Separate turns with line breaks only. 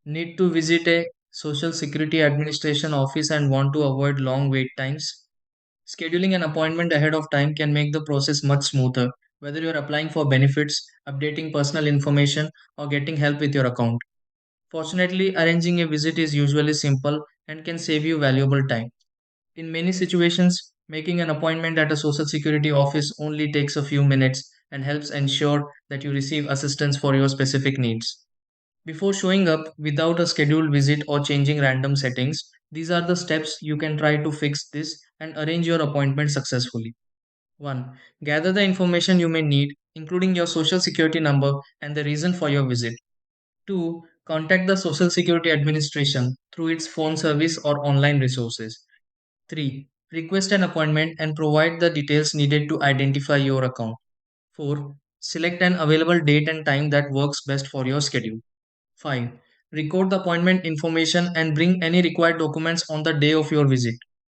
Need to visit a Social Security Administration office and want to avoid long wait times? Scheduling an appointment ahead of time can make the process much smoother, whether you're applying for benefits, updating personal information, or getting help with your account. Fortunately, arranging a visit is usually simple and can save you valuable time. In many situations, making an appointment at a Social Security office only takes a few minutes and helps ensure that you receive assistance for your specific needs. Before showing up without a scheduled visit or changing random settings, these are the steps you can try to fix this and arrange your appointment successfully. 1. Gather the information you may need, including your social security number and the reason for your visit. 2. Contact the Social Security Administration through its phone service or online resources. 3. Request an appointment and provide the details needed to identify your account. 4. Select an available date and time that works best for your schedule. 5. Record the appointment information and bring any required documents on the day of your visit.